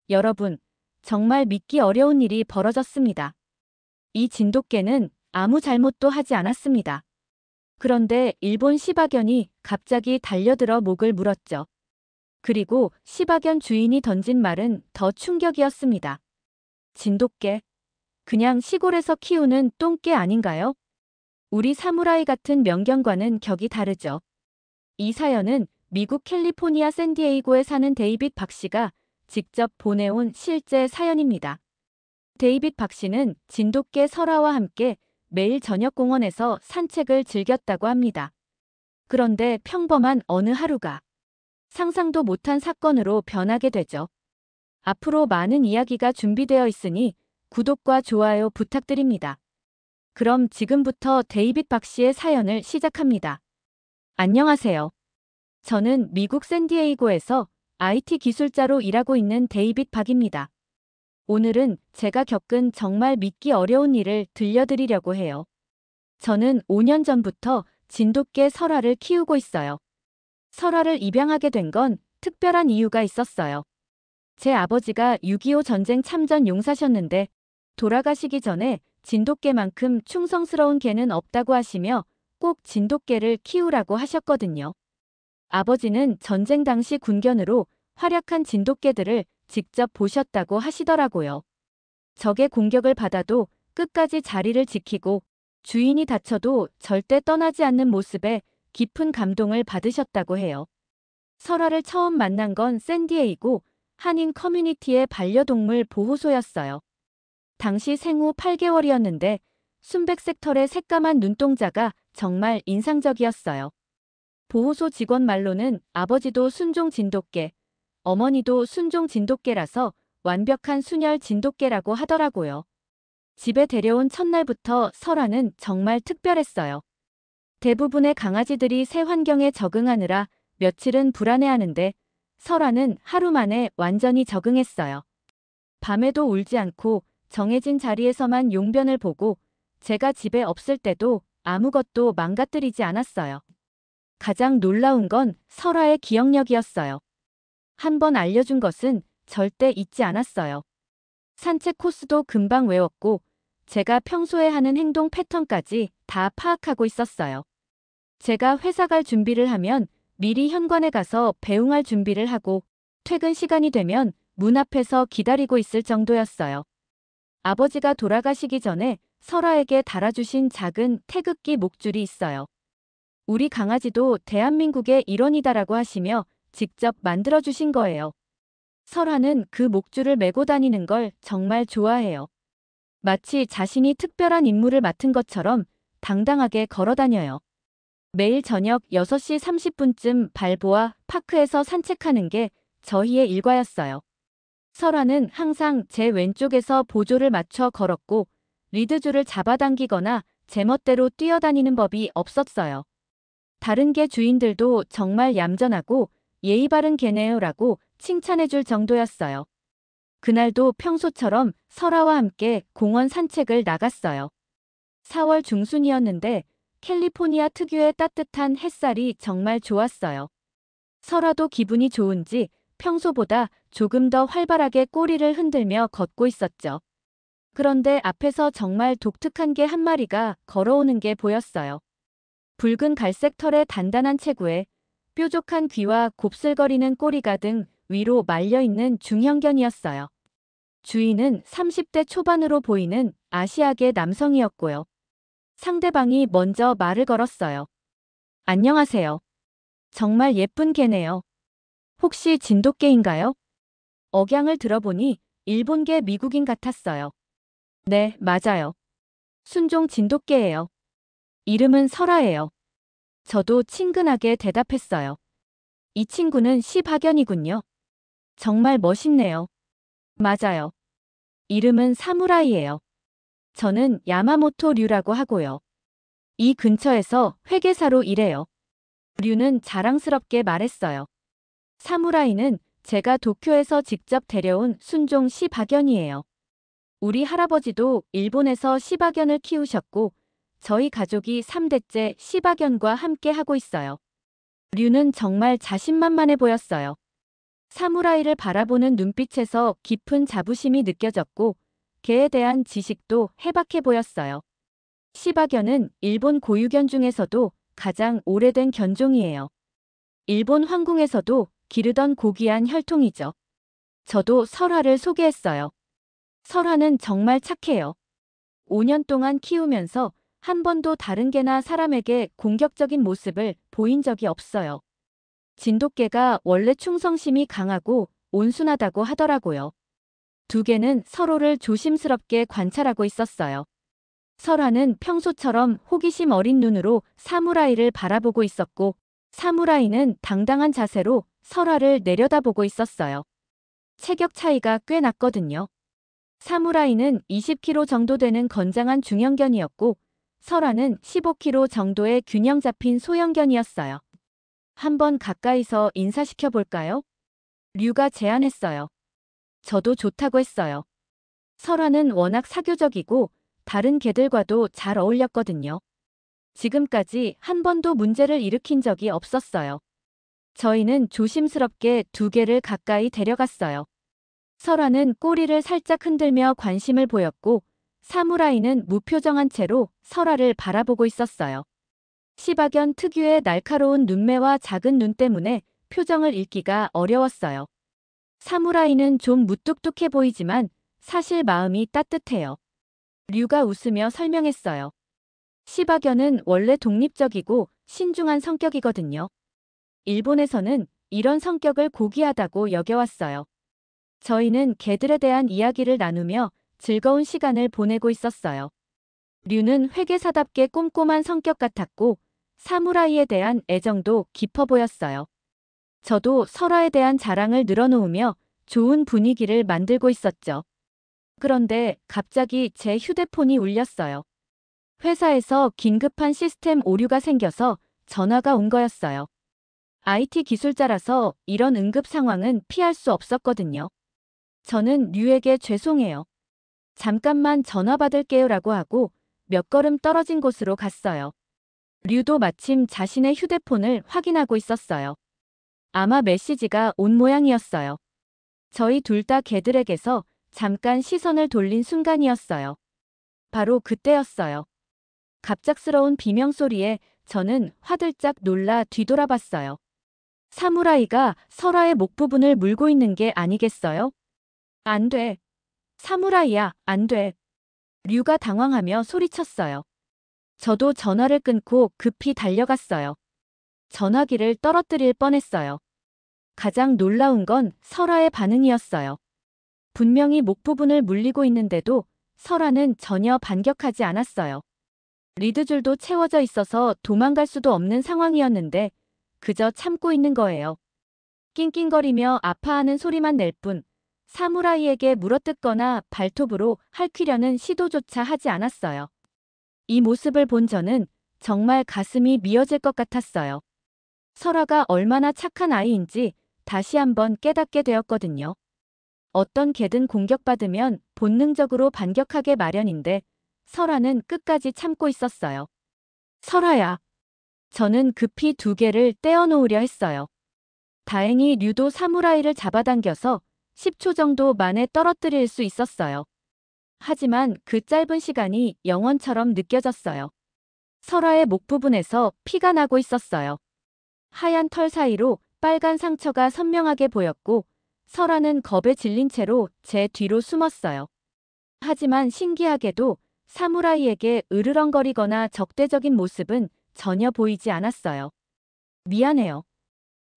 여러분, 정말 믿기 어려운 일이 벌어졌습니다. 이 진돗개는 아무 잘못도 하지 않았습니다. 그런데 일본 시바견이 갑자기 달려들어 목을 물었죠. 그리고 시바견 주인이 던진 말은 더 충격이었습니다. 진돗개, 그냥 시골에서 키우는 똥개 아닌가요? 우리 사무라이 같은 명견과는 격이 다르죠. 이 사연은 미국 캘리포니아 샌디에이고에 사는 데이빗 박 씨가 직접 보내온 실제 사연입니다. 데이빗 박 씨는 진돗개 설아와 함께 매일 저녁 공원에서 산책을 즐겼다고 합니다. 그런데 평범한 어느 하루가 상상도 못한 사건으로 변하게 되죠. 앞으로 많은 이야기가 준비되어 있으니 구독과 좋아요 부탁드립니다. 그럼 지금부터 데이빗 박 씨의 사연을 시작합니다. 안녕하세요. 저는 미국 샌디에이고에서 IT 기술자로 일하고 있는 데이빗 박입니다. 오늘은 제가 겪은 정말 믿기 어려운 일을 들려드리려고 해요. 저는 5년 전부터 진돗개 설아를 키우고 있어요. 설아를 입양하게 된 건 특별한 이유가 있었어요. 제 아버지가 6.25 전쟁 참전 용사셨는데 돌아가시기 전에 진돗개만큼 충성스러운 개는 없다고 하시며 꼭 진돗개를 키우라고 하셨거든요. 아버지는 전쟁 당시 군견으로 활약한 진돗개들을 직접 보셨다고 하시더라고요. 적의 공격을 받아도 끝까지 자리를 지키고 주인이 다쳐도 절대 떠나지 않는 모습에 깊은 감동을 받으셨다고 해요. 설아를 처음 만난 건 샌디에이고 한인 커뮤니티의 반려동물 보호소였어요. 당시 생후 8개월이었는데 순백색 털의 새까만 눈동자가 정말 인상적이었어요. 보호소 직원 말로는 아버지도 순종 진돗개, 어머니도 순종 진돗개라서 완벽한 순혈 진돗개라고 하더라고요. 집에 데려온 첫날부터 설아는 정말 특별했어요. 대부분의 강아지들이 새 환경에 적응하느라 며칠은 불안해하는데 설아는 하루 만에 완전히 적응했어요. 밤에도 울지 않고 정해진 자리에서만 용변을 보고 제가 집에 없을 때도 아무것도 망가뜨리지 않았어요. 가장 놀라운 건 설아의 기억력이었어요. 한 번 알려준 것은 절대 잊지 않았어요. 산책 코스도 금방 외웠고 제가 평소에 하는 행동 패턴까지 다 파악하고 있었어요. 제가 회사 갈 준비를 하면 미리 현관에 가서 배웅할 준비를 하고 퇴근 시간이 되면 문 앞에서 기다리고 있을 정도였어요. 아버지가 돌아가시기 전에 설아에게 달아주신 작은 태극기 목줄이 있어요. 우리 강아지도 대한민국의 일원이다라고 하시며 직접 만들어주신 거예요. 설아는 그 목줄을 메고 다니는 걸 정말 좋아해요. 마치 자신이 특별한 임무를 맡은 것처럼 당당하게 걸어 다녀요. 매일 저녁 6시 30분쯤 발보아 파크에서 산책하는 게 저희의 일과였어요. 설아는 항상 제 왼쪽에서 보조를 맞춰 걸었고 리드줄을 잡아당기거나 제멋대로 뛰어다니는 법이 없었어요. 다른 개 주인들도 정말 얌전하고 예의 바른 개네요라고 칭찬해줄 정도였어요. 그날도 평소처럼 설아와 함께 공원 산책을 나갔어요. 4월 중순이었는데 캘리포니아 특유의 따뜻한 햇살이 정말 좋았어요. 설아도 기분이 좋은지 평소보다 조금 더 활발하게 꼬리를 흔들며 걷고 있었죠. 그런데 앞에서 정말 독특한 개 한 마리가 걸어오는 게 보였어요. 붉은 갈색 털의 단단한 체구에 뾰족한 귀와 곱슬거리는 꼬리가 등 위로 말려있는 중형견이었어요. 주인은 30대 초반으로 보이는 아시아계 남성이었고요. 상대방이 먼저 말을 걸었어요. 안녕하세요. 정말 예쁜 개네요. 혹시 진돗개인가요? 억양을 들어보니 일본계 미국인 같았어요. 네, 맞아요. 순종 진돗개예요. 이름은 설아예요. 저도 친근하게 대답했어요. 이 친구는 시바견이군요. 정말 멋있네요. 맞아요. 이름은 사무라이예요. 저는 야마모토 류라고 하고요. 이 근처에서 회계사로 일해요. 류는 자랑스럽게 말했어요. 사무라이는 제가 도쿄에서 직접 데려온 순종 시바견이에요. 우리 할아버지도 일본에서 시바견을 키우셨고 저희 가족이 3대째 시바견과 함께 하고 있어요. 류는 정말 자신만만해 보였어요. 사무라이를 바라보는 눈빛에서 깊은 자부심이 느껴졌고 개에 대한 지식도 해박해 보였어요. 시바견은 일본 고유견 중에서도 가장 오래된 견종이에요. 일본 황궁에서도 기르던 고귀한 혈통이죠. 저도 설화를 소개했어요. 설화는 정말 착해요. 5년 동안 키우면서 한 번도 다른 개나 사람에게 공격적인 모습을 보인 적이 없어요. 진돗개가 원래 충성심이 강하고 온순하다고 하더라고요. 두 개는 서로를 조심스럽게 관찰하고 있었어요. 설화는 평소처럼 호기심 어린 눈으로 사무라이를 바라보고 있었고, 사무라이는 당당한 자세로 설화를 내려다보고 있었어요. 체격 차이가 꽤 났거든요. 사무라이는 20kg 정도 되는 건장한 중형견이었고, 설화는 15kg 정도의 균형 잡힌 소형견이었어요. 한번 가까이서 인사시켜 볼까요? 류가 제안했어요. 저도 좋다고 했어요. 설화는 워낙 사교적이고 다른 개들과도 잘 어울렸거든요. 지금까지 한 번도 문제를 일으킨 적이 없었어요. 저희는 조심스럽게 두 개를 가까이 데려갔어요. 설화는 꼬리를 살짝 흔들며 관심을 보였고 사무라이는 무표정한 채로 설화를 바라보고 있었어요. 시바견 특유의 날카로운 눈매와 작은 눈 때문에 표정을 읽기가 어려웠어요. 사무라이는 좀 무뚝뚝해 보이지만 사실 마음이 따뜻해요. 류가 웃으며 설명했어요. 시바견은 원래 독립적이고 신중한 성격이거든요. 일본에서는 이런 성격을 고귀하다고 여겨왔어요. 저희는 개들에 대한 이야기를 나누며 즐거운 시간을 보내고 있었어요. 류는 회계사답게 꼼꼼한 성격 같았고 사무라이에 대한 애정도 깊어 보였어요. 저도 설화에 대한 자랑을 늘어놓으며 좋은 분위기를 만들고 있었죠. 그런데 갑자기 제 휴대폰이 울렸어요. 회사에서 긴급한 시스템 오류가 생겨서 전화가 온 거였어요. IT 기술자라서 이런 응급 상황은 피할 수 없었거든요. 저는 류에게 죄송해요. 잠깐만 전화 받을게요라고 하고 몇 걸음 떨어진 곳으로 갔어요. 류도 마침 자신의 휴대폰을 확인하고 있었어요. 아마 메시지가 온 모양이었어요. 저희 둘 다 개들에게서 잠깐 시선을 돌린 순간이었어요. 바로 그때였어요. 갑작스러운 비명소리에 저는 화들짝 놀라 뒤돌아봤어요. 사무라이가 설화의 목 부분을 물고 있는 게 아니겠어요? 안 돼. 사무라이야, 안 돼. 류가 당황하며 소리쳤어요. 저도 전화를 끊고 급히 달려갔어요. 전화기를 떨어뜨릴 뻔했어요. 가장 놀라운 건 설화의 반응이었어요. 분명히 목 부분을 물리고 있는데도 설화는 전혀 반격하지 않았어요. 리드줄도 채워져 있어서 도망갈 수도 없는 상황이었는데 그저 참고 있는 거예요. 낑낑거리며 아파하는 소리만 낼 뿐 사무라이에게 물어뜯거나 발톱으로 핥히려는 시도조차 하지 않았어요. 이 모습을 본 저는 정말 가슴이 미어질 것 같았어요. 설화가 얼마나 착한 아이인지 다시 한번 깨닫게 되었거든요. 어떤 개든 공격받으면 본능적으로 반격하게 마련인데 설화는 끝까지 참고 있었어요. 설화야. 저는 급히 두 개를 떼어놓으려 했어요. 다행히 류도 사무라이를 잡아당겨서 10초 정도 만에 떨어뜨릴 수 있었어요. 하지만 그 짧은 시간이 영원처럼 느껴졌어요. 설화의 목 부분에서 피가 나고 있었어요. 하얀 털 사이로 빨간 상처가 선명하게 보였고 설화는 겁에 질린 채로 제 뒤로 숨었어요. 하지만 신기하게도 사무라이에게 으르렁거리거나 적대적인 모습은 전혀 보이지 않았어요. 미안해요.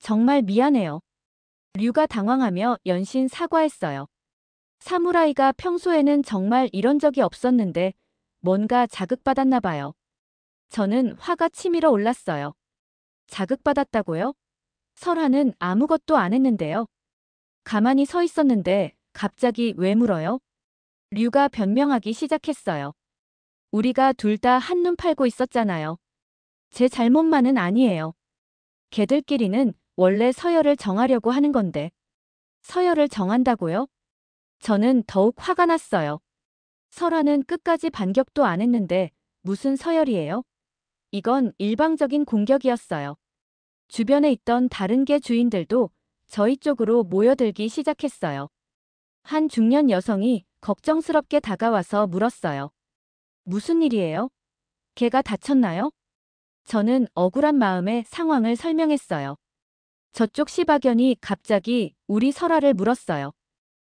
정말 미안해요. 류가 당황하며 연신 사과했어요. 사무라이가 평소에는 정말 이런 적이 없었는데 뭔가 자극받았나 봐요. 저는 화가 치밀어 올랐어요. 자극받았다고요? 설화는 아무것도 안 했는데요. 가만히 서 있었는데 갑자기 왜 물어요? 류가 변명하기 시작했어요. 우리가 둘 다 한눈 팔고 있었잖아요. 제 잘못만은 아니에요. 개들끼리는 원래 서열을 정하려고 하는 건데. 서열을 정한다고요? 저는 더욱 화가 났어요. 설화는 끝까지 반격도 안 했는데 무슨 서열이에요? 이건 일방적인 공격이었어요. 주변에 있던 다른 개 주인들도 저희 쪽으로 모여들기 시작했어요. 한 중년 여성이 걱정스럽게 다가와서 물었어요. 무슨 일이에요? 걔가 다쳤나요? 저는 억울한 마음에 상황을 설명했어요. 저쪽 시박연이 갑자기 우리 설아를 물었어요.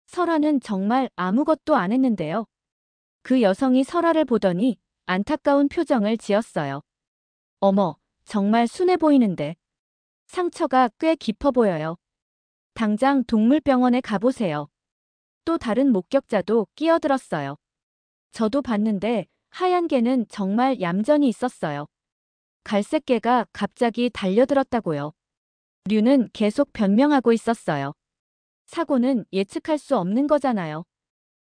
설아는 정말 아무것도 안 했는데요. 그 여성이 설아를 보더니 안타까운 표정을 지었어요. 어머, 정말 순해 보이는데. 상처가 꽤 깊어 보여요. 당장 동물병원에 가보세요. 또 다른 목격자도 끼어들었어요. 저도 봤는데 하얀 개는 정말 얌전히 있었어요. 갈색 개가 갑자기 달려들었다고요. 류는 계속 변명하고 있었어요. 사고는 예측할 수 없는 거잖아요.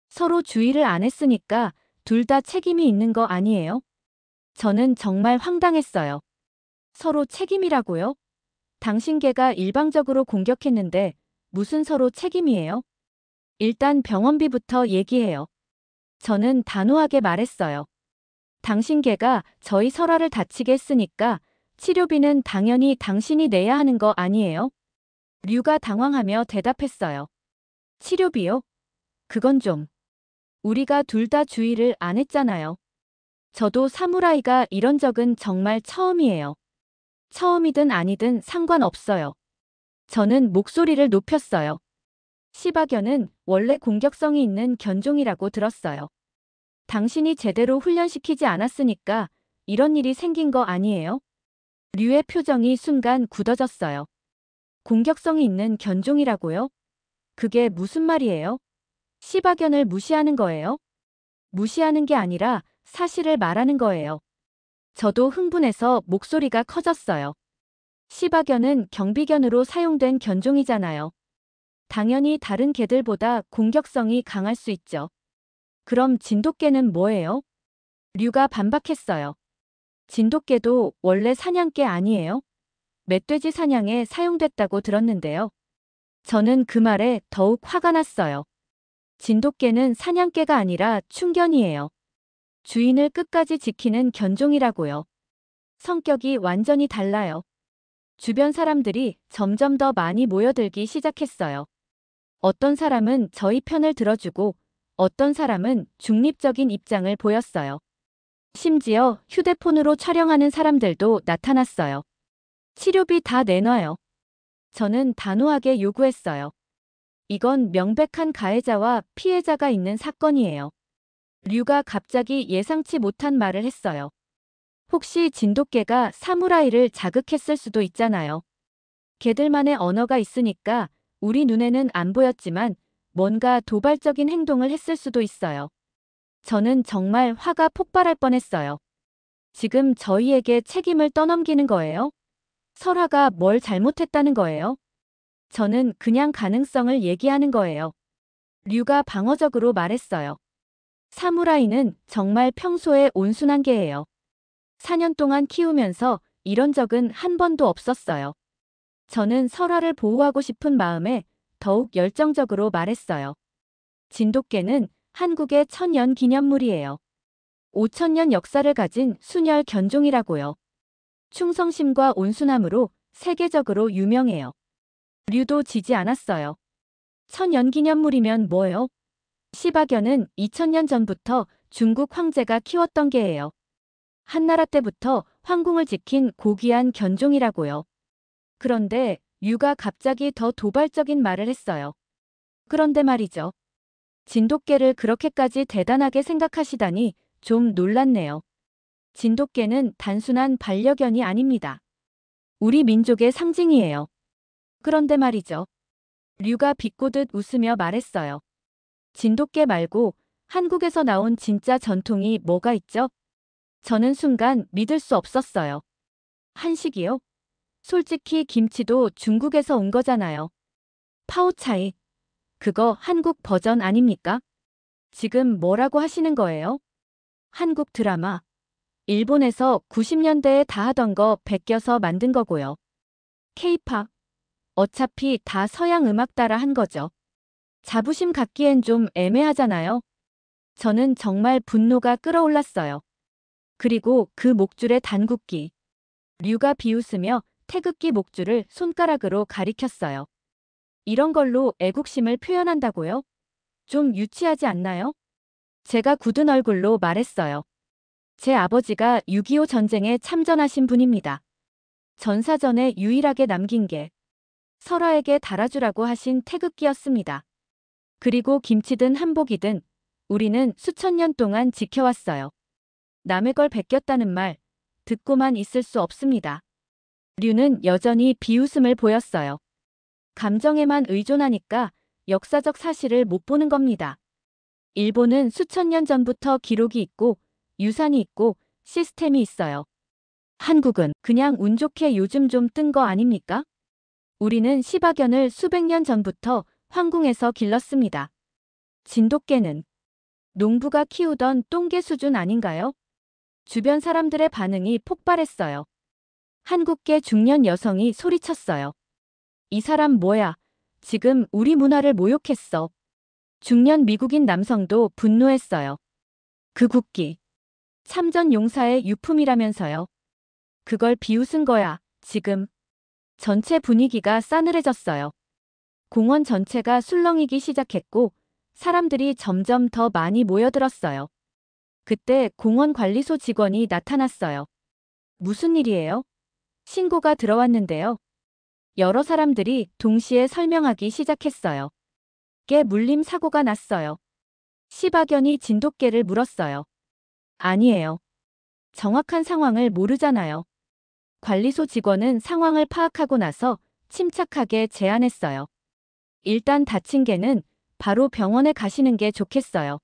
서로 주의를 안 했으니까 둘 다 책임이 있는 거 아니에요? 저는 정말 황당했어요. 서로 책임이라고요? 당신 개가 일방적으로 공격했는데 무슨 서로 책임이에요? 일단 병원비부터 얘기해요. 저는 단호하게 말했어요. 당신 개가 저희 설아를 다치게 했으니까 치료비는 당연히 당신이 내야 하는 거 아니에요? 류가 당황하며 대답했어요. 치료비요? 그건 좀. 우리가 둘 다 주의를 안 했잖아요. 저도 사무라이가 이런 적은 정말 처음이에요. 처음이든 아니든 상관없어요. 저는 목소리를 높였어요. 시바견은 원래 공격성이 있는 견종이라고 들었어요. 당신이 제대로 훈련시키지 않았으니까 이런 일이 생긴 거 아니에요? 류의 표정이 순간 굳어졌어요. 공격성이 있는 견종이라고요? 그게 무슨 말이에요? 시바견을 무시하는 거예요? 무시하는 게 아니라 사실을 말하는 거예요. 저도 흥분해서 목소리가 커졌어요. 시바견은 경비견으로 사용된 견종이잖아요. 당연히 다른 개들보다 공격성이 강할 수 있죠. 그럼 진돗개는 뭐예요? 류가 반박했어요. 진돗개도 원래 사냥개 아니에요? 멧돼지 사냥에 사용됐다고 들었는데요. 저는 그 말에 더욱 화가 났어요. 진돗개는 사냥개가 아니라 충견이에요. 주인을 끝까지 지키는 견종이라고요. 성격이 완전히 달라요. 주변 사람들이 점점 더 많이 모여들기 시작했어요. 어떤 사람은 저희 편을 들어주고 어떤 사람은 중립적인 입장을 보였어요. 심지어 휴대폰으로 촬영하는 사람들도 나타났어요. 치료비 다 내놔요. 저는 단호하게 요구했어요. 이건 명백한 가해자와 피해자가 있는 사건이에요. 류가 갑자기 예상치 못한 말을 했어요. 혹시 진돗개가 사무라이를 자극했을 수도 있잖아요. 개들만의 언어가 있으니까 우리 눈에는 안 보였지만 뭔가 도발적인 행동을 했을 수도 있어요. 저는 정말 화가 폭발할 뻔했어요. 지금 저희에게 책임을 떠넘기는 거예요? 설아가 뭘 잘못했다는 거예요? 저는 그냥 가능성을 얘기하는 거예요. 류가 방어적으로 말했어요. 사무라이는 정말 평소에 온순한 개예요. 4년 동안 키우면서 이런 적은 한 번도 없었어요. 저는 설아를 보호하고 싶은 마음에 더욱 열정적으로 말했어요. 진돗개는 한국의 천년 기념물이에요. 5천년 역사를 가진 순혈 견종이라고요. 충성심과 온순함으로 세계적으로 유명해요. 류도 지지 않았어요. 천년 기념물이면 뭐예요? 시바견은 2000년 전부터 중국 황제가 키웠던 개예요. 한나라 때부터 황궁을 지킨 고귀한 견종이라고요. 그런데 류가 갑자기 더 도발적인 말을 했어요. 그런데 말이죠. 진돗개를 그렇게까지 대단하게 생각하시다니 좀 놀랐네요. 진돗개는 단순한 반려견이 아닙니다. 우리 민족의 상징이에요. 그런데 말이죠. 류가 비꼬듯 웃으며 말했어요. 진돗개 말고 한국에서 나온 진짜 전통이 뭐가 있죠? 저는 순간 믿을 수 없었어요. 한식이요? 솔직히 김치도 중국에서 온 거잖아요. 파오차이. 그거 한국 버전 아닙니까? 지금 뭐라고 하시는 거예요? 한국 드라마. 일본에서 90년대에 다 하던 거 베껴서 만든 거고요. 케이팝. 어차피 다 서양 음악 따라 한 거죠. 자부심 갖기엔 좀 애매하잖아요. 저는 정말 분노가 끓어올랐어요. 그리고 그 목줄의 단굽기. 류가 비웃으며 태극기 목줄을 손가락으로 가리켰어요. 이런 걸로 애국심을 표현한다고요? 좀 유치하지 않나요? 제가 굳은 얼굴로 말했어요. 제 아버지가 6.25 전쟁에 참전하신 분입니다. 전사전에 유일하게 남긴 게 설아에게 달아주라고 하신 태극기였습니다. 그리고 김치든 한복이든 우리는 수천 년 동안 지켜왔어요. 남의 걸 베꼈다는 말 듣고만 있을 수 없습니다. 류는 여전히 비웃음을 보였어요. 감정에만 의존하니까 역사적 사실을 못 보는 겁니다. 일본은 수천 년 전부터 기록이 있고 유산이 있고 시스템이 있어요. 한국은 그냥 운 좋게 요즘 좀 뜬 거 아닙니까? 우리는 시바견을 수백 년 전부터 황궁에서 길렀습니다. 진돗개는 농부가 키우던 똥개 수준 아닌가요? 주변 사람들의 반응이 폭발했어요. 한국계 중년 여성이 소리쳤어요. 이 사람 뭐야? 지금 우리 문화를 모욕했어. 중년 미국인 남성도 분노했어요. 그 국기. 참전 용사의 유품이라면서요. 그걸 비웃은 거야, 지금. 전체 분위기가 싸늘해졌어요. 공원 전체가 술렁이기 시작했고 사람들이 점점 더 많이 모여들었어요. 그때 공원 관리소 직원이 나타났어요. 무슨 일이에요? 신고가 들어왔는데요. 여러 사람들이 동시에 설명하기 시작했어요. 개 물림 사고가 났어요. 시바견이 진돗개를 물었어요. 아니에요. 정확한 상황을 모르잖아요. 관리소 직원은 상황을 파악하고 나서 침착하게 제안했어요. 일단 다친 개는 바로 병원에 가시는 게 좋겠어요.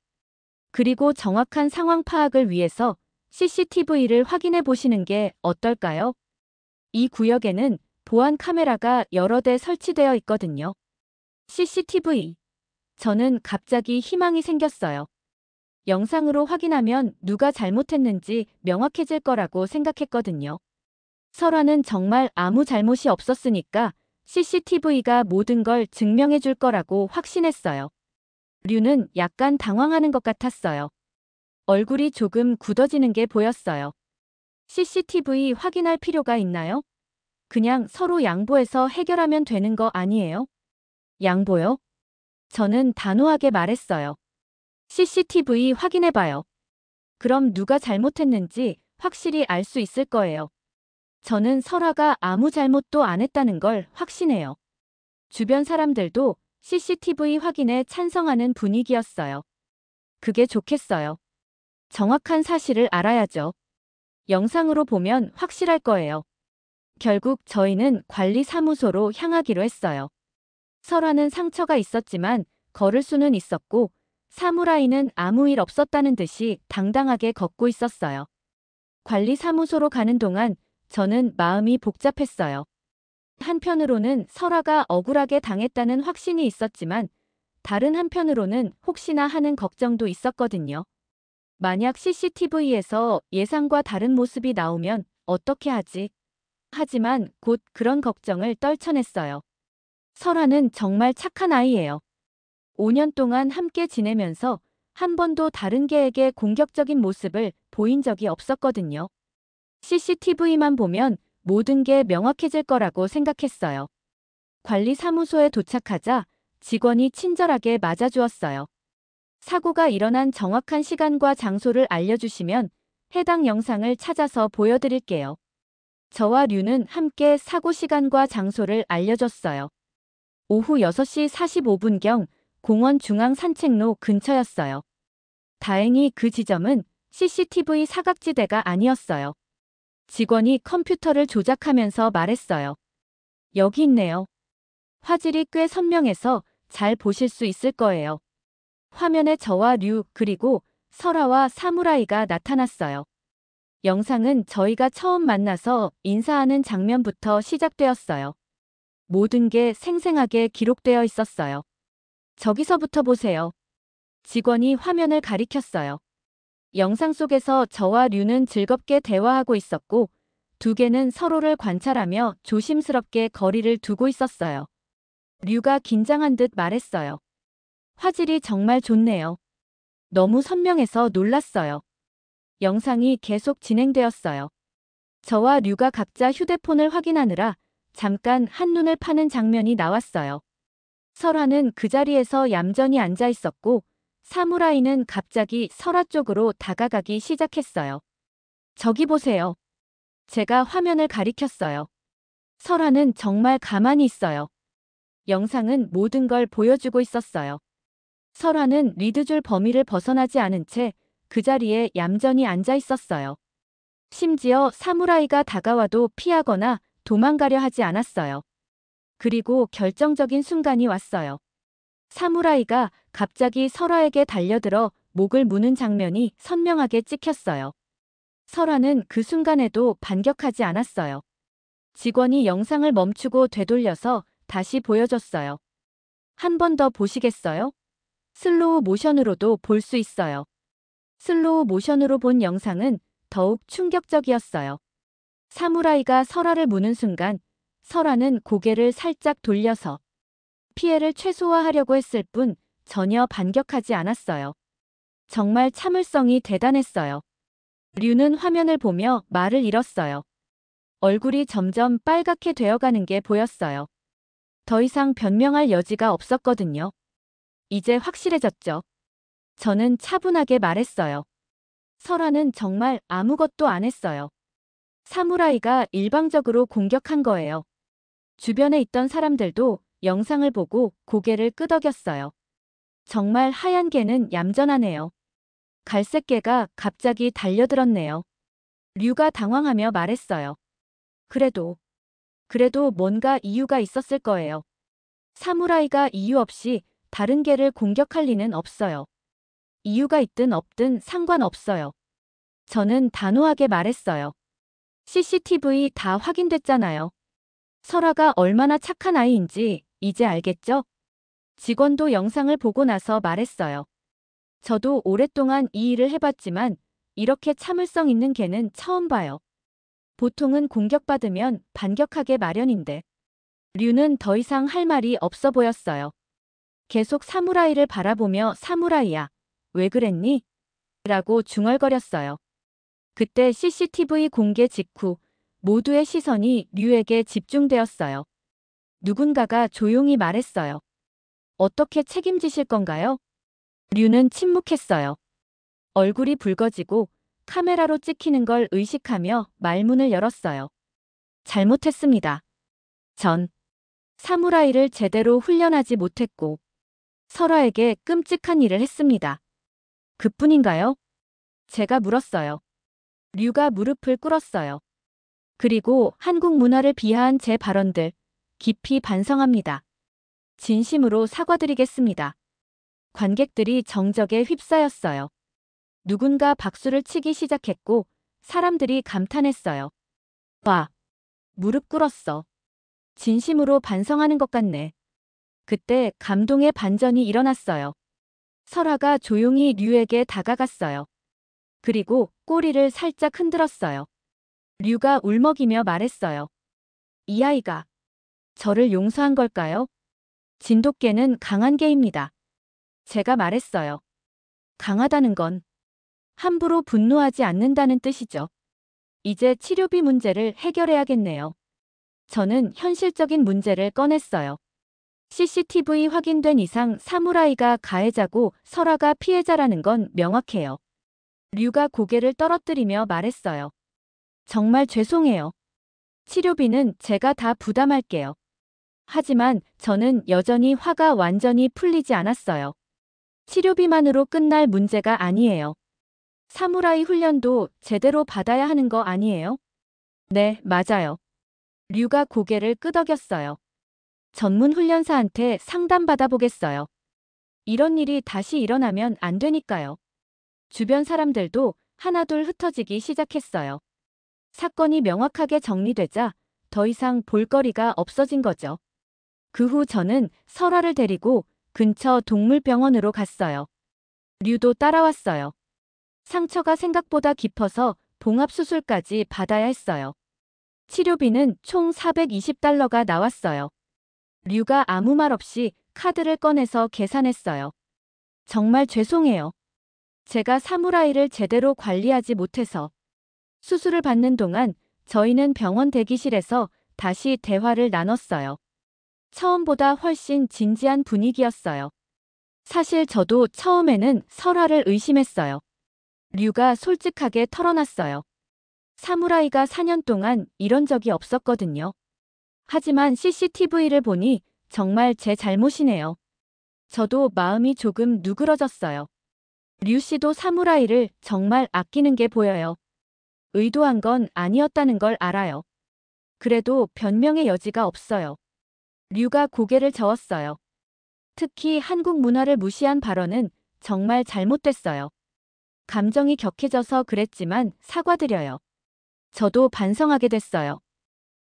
그리고 정확한 상황 파악을 위해서 CCTV를 확인해 보시는 게 어떨까요? 이 구역에는 보안 카메라가 여러 대 설치되어 있거든요. CCTV. 저는 갑자기 희망이 생겼어요. 영상으로 확인하면 누가 잘못했는지 명확해질 거라고 생각했거든요. 설화는 정말 아무 잘못이 없었으니까 CCTV가 모든 걸 증명해 줄 거라고 확신했어요. 류는 약간 당황하는 것 같았어요. 얼굴이 조금 굳어지는 게 보였어요. CCTV 확인할 필요가 있나요? 그냥 서로 양보해서 해결하면 되는 거 아니에요? 양보요? 저는 단호하게 말했어요. CCTV 확인해봐요. 그럼 누가 잘못했는지 확실히 알 수 있을 거예요. 저는 설아가 아무 잘못도 안 했다는 걸 확신해요. 주변 사람들도 CCTV 확인에 찬성하는 분위기였어요. 그게 좋겠어요. 정확한 사실을 알아야죠. 영상으로 보면 확실할 거예요. 결국 저희는 관리사무소로 향하기로 했어요. 설아는 상처가 있었지만 걸을 수는 있었고 사무라이는 아무 일 없었다는 듯이 당당하게 걷고 있었어요. 관리사무소로 가는 동안 저는 마음이 복잡했어요. 한편으로는 설아가 억울하게 당했다는 확신이 있었지만 다른 한편으로는 혹시나 하는 걱정도 있었거든요. 만약 CCTV에서 예상과 다른 모습이 나오면 어떻게 하지? 하지만 곧 그런 걱정을 떨쳐냈어요. 설아는 정말 착한 아이예요. 5년 동안 함께 지내면서 한 번도 다른 개에게 공격적인 모습을 보인 적이 없었거든요. CCTV만 보면 모든 게 명확해질 거라고 생각했어요. 관리사무소에 도착하자 직원이 친절하게 맞아주었어요. 사고가 일어난 정확한 시간과 장소를 알려주시면 해당 영상을 찾아서 보여드릴게요. 저와 류는 함께 사고 시간과 장소를 알려줬어요. 오후 6시 45분경 공원 중앙 산책로 근처였어요. 다행히 그 지점은 CCTV 사각지대가 아니었어요. 직원이 컴퓨터를 조작하면서 말했어요. 여기 있네요. 화질이 꽤 선명해서 잘 보실 수 있을 거예요. 화면에 저와 류 그리고 설아와 사무라이가 나타났어요. 영상은 저희가 처음 만나서 인사하는 장면부터 시작되었어요. 모든 게 생생하게 기록되어 있었어요. 저기서부터 보세요. 직원이 화면을 가리켰어요. 영상 속에서 저와 류는 즐겁게 대화하고 있었고 두 개는 서로를 관찰하며 조심스럽게 거리를 두고 있었어요. 류가 긴장한 듯 말했어요. 화질이 정말 좋네요. 너무 선명해서 놀랐어요. 영상이 계속 진행되었어요. 저와 류가 각자 휴대폰을 확인하느라 잠깐 한눈을 파는 장면이 나왔어요. 설아는 그 자리에서 얌전히 앉아 있었고 사무라이는 갑자기 설아 쪽으로 다가가기 시작했어요. 저기 보세요. 제가 화면을 가리켰어요. 설아는 정말 가만히 있어요. 영상은 모든 걸 보여주고 있었어요. 설아는 리드줄 범위를 벗어나지 않은 채 그 자리에 얌전히 앉아 있었어요. 심지어 사무라이가 다가와도 피하거나 도망가려 하지 않았어요. 그리고 결정적인 순간이 왔어요. 사무라이가 갑자기 설아에게 달려들어 목을 무는 장면이 선명하게 찍혔어요. 설아는 그 순간에도 반격하지 않았어요. 직원이 영상을 멈추고 되돌려서 다시 보여줬어요. 한 번 더 보시겠어요? 슬로우 모션으로도 볼 수 있어요. 슬로우 모션으로 본 영상은 더욱 충격적이었어요. 사무라이가 설아를 무는 순간 설아는 고개를 살짝 돌려서 피해를 최소화하려고 했을 뿐 전혀 반격하지 않았어요. 정말 참을성이 대단했어요. 류는 화면을 보며 말을 잃었어요. 얼굴이 점점 빨갛게 되어가는 게 보였어요. 더 이상 변명할 여지가 없었거든요. 이제 확실해졌죠. 저는 차분하게 말했어요. 설아는 정말 아무것도 안 했어요. 사무라이가 일방적으로 공격한 거예요. 주변에 있던 사람들도 영상을 보고 고개를 끄덕였어요. 정말 하얀 개는 얌전하네요. 갈색 개가 갑자기 달려들었네요. 류가 당황하며 말했어요. 그래도 뭔가 이유가 있었을 거예요. 사무라이가 이유 없이 다른 개를 공격할 리는 없어요. 이유가 있든 없든 상관없어요. 저는 단호하게 말했어요. CCTV 다 확인됐잖아요. 설아가 얼마나 착한 아이인지 이제 알겠죠? 직원도 영상을 보고 나서 말했어요. 저도 오랫동안 이 일을 해봤지만 이렇게 참을성 있는 개는 처음 봐요. 보통은 공격받으면 반격하게 마련인데. 류는 더 이상 할 말이 없어 보였어요. 계속 사무라이를 바라보며 사무라이야, 왜 그랬니? 라고 중얼거렸어요. 그때 CCTV 공개 직후 모두의 시선이 류에게 집중되었어요. 누군가가 조용히 말했어요. 어떻게 책임지실 건가요? 류는 침묵했어요. 얼굴이 붉어지고 카메라로 찍히는 걸 의식하며 말문을 열었어요. 잘못했습니다. 전 사무라이를 제대로 훈련하지 못했고 설아에게 끔찍한 일을 했습니다. 그뿐인가요? 제가 물었어요. 류가 무릎을 꿇었어요. 그리고 한국 문화를 비하한 제 발언들 깊이 반성합니다. 진심으로 사과드리겠습니다. 관객들이 정적에 휩싸였어요. 누군가 박수를 치기 시작했고 사람들이 감탄했어요. 봐, 무릎 꿇었어. 진심으로 반성하는 것 같네. 그때 감동의 반전이 일어났어요. 설아가 조용히 류에게 다가갔어요. 그리고 꼬리를 살짝 흔들었어요. 류가 울먹이며 말했어요. 이 아이가 저를 용서한 걸까요? 진돗개는 강한 개입니다. 제가 말했어요. 강하다는 건 함부로 분노하지 않는다는 뜻이죠. 이제 치료비 문제를 해결해야겠네요. 저는 현실적인 문제를 꺼냈어요. CCTV 확인된 이상 사무라이가 가해자고 설아가 피해자라는 건 명확해요. 류가 고개를 떨어뜨리며 말했어요. 정말 죄송해요. 치료비는 제가 다 부담할게요. 하지만 저는 여전히 화가 완전히 풀리지 않았어요. 치료비만으로 끝날 문제가 아니에요. 사무라이 훈련도 제대로 받아야 하는 거 아니에요? 네, 맞아요. 류가 고개를 끄덕였어요. 전문 훈련사한테 상담받아 보겠어요. 이런 일이 다시 일어나면 안 되니까요. 주변 사람들도 하나둘 흩어지기 시작했어요. 사건이 명확하게 정리되자 더 이상 볼거리가 없어진 거죠. 그 후 저는 설아를 데리고 근처 동물병원으로 갔어요. 류도 따라왔어요. 상처가 생각보다 깊어서 봉합수술까지 받아야 했어요. 치료비는 총 420달러가 나왔어요. 류가 아무 말 없이 카드를 꺼내서 계산했어요. 정말 죄송해요. 제가 사무라이를 제대로 관리하지 못해서. 수술을 받는 동안 저희는 병원 대기실에서 다시 대화를 나눴어요. 처음보다 훨씬 진지한 분위기였어요. 사실 저도 처음에는 설화를 의심했어요. 류가 솔직하게 털어놨어요. 사무라이가 4년 동안 이런 적이 없었거든요. 하지만 CCTV를 보니 정말 제 잘못이네요. 저도 마음이 조금 누그러졌어요. 류 씨도 사무라이를 정말 아끼는 게 보여요. 의도한 건 아니었다는 걸 알아요. 그래도 변명의 여지가 없어요. 류가 고개를 저었어요. 특히 한국 문화를 무시한 발언은 정말 잘못됐어요. 감정이 격해져서 그랬지만 사과드려요. 저도 반성하게 됐어요.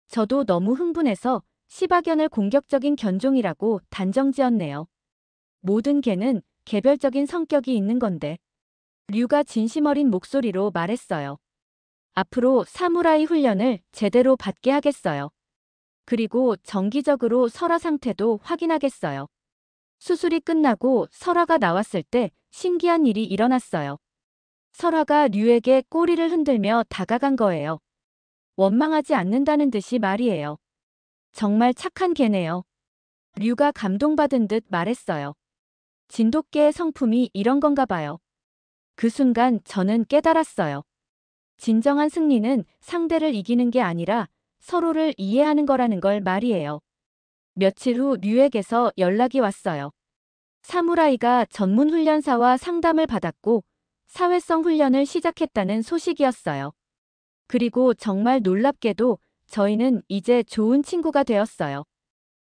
저도 너무 흥분해서 시바견을 공격적인 견종이라고 단정지었네요. 모든 개는 개별적인 성격이 있는 건데. 류가 진심 어린 목소리로 말했어요. 앞으로 사무라이 훈련을 제대로 받게 하겠어요. 그리고 정기적으로 설화 상태도 확인하겠어요. 수술이 끝나고 설화가 나왔을 때 신기한 일이 일어났어요. 설화가 류에게 꼬리를 흔들며 다가간 거예요. 원망하지 않는다는 듯이 말이에요. 정말 착한 개네요. 류가 감동받은 듯 말했어요. 진돗개의 성품이 이런 건가 봐요. 그 순간 저는 깨달았어요. 진정한 승리는 상대를 이기는 게 아니라 서로를 이해하는 거라는 걸 말이에요. 며칠 후 류에게서 연락이 왔어요. 사무라이가 전문 훈련사와 상담을 받았고 사회성 훈련을 시작했다는 소식이었어요. 그리고 정말 놀랍게도 저희는 이제 좋은 친구가 되었어요.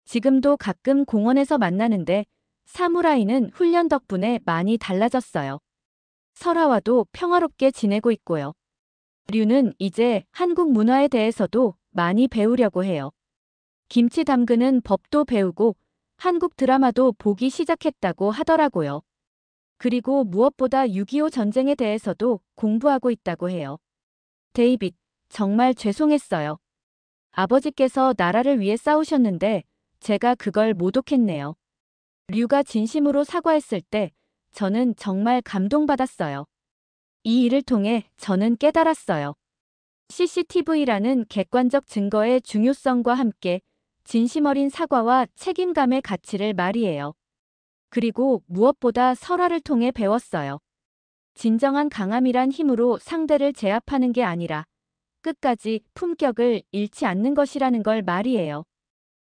지금도 가끔 공원에서 만나는데 사무라이는 훈련 덕분에 많이 달라졌어요. 설아와도 평화롭게 지내고 있고요. 류는 이제 한국 문화에 대해서도 많이 배우려고 해요. 김치 담그는 법도 배우고 한국 드라마도 보기 시작했다고 하더라고요. 그리고 무엇보다 6.25 전쟁에 대해서도 공부하고 있다고 해요. 데이빗, 정말 죄송했어요. 아버지께서 나라를 위해 싸우셨는데 제가 그걸 모독했네요. 류가 진심으로 사과했을 때 저는 정말 감동받았어요. 이 일을 통해 저는 깨달았어요. CCTV라는 객관적 증거의 중요성과 함께 진심 어린 사과와 책임감의 가치를 말이에요. 그리고 무엇보다 설화를 통해 배웠어요. 진정한 강함이란 힘으로 상대를 제압하는 게 아니라 끝까지 품격을 잃지 않는 것이라는 걸 말이에요.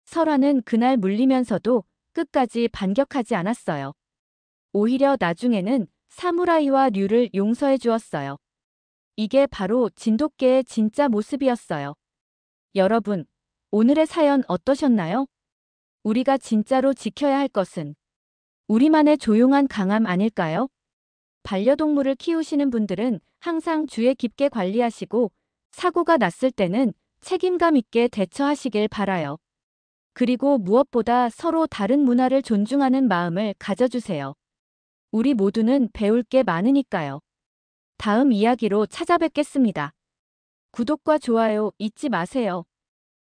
설화는 그날 물리면서도 끝까지 반격하지 않았어요. 오히려 나중에는 사무라이와 류를 용서해 주었어요. 이게 바로 진돗개의 진짜 모습이었어요. 여러분, 오늘의 사연 어떠셨나요? 우리가 진짜로 지켜야 할 것은 우리만의 조용한 강함 아닐까요? 반려동물을 키우시는 분들은 항상 주의 깊게 관리하시고 사고가 났을 때는 책임감 있게 대처하시길 바라요. 그리고 무엇보다 서로 다른 문화를 존중하는 마음을 가져주세요. 우리 모두는 배울 게 많으니까요. 다음 이야기로 찾아뵙겠습니다. 구독과 좋아요 잊지 마세요.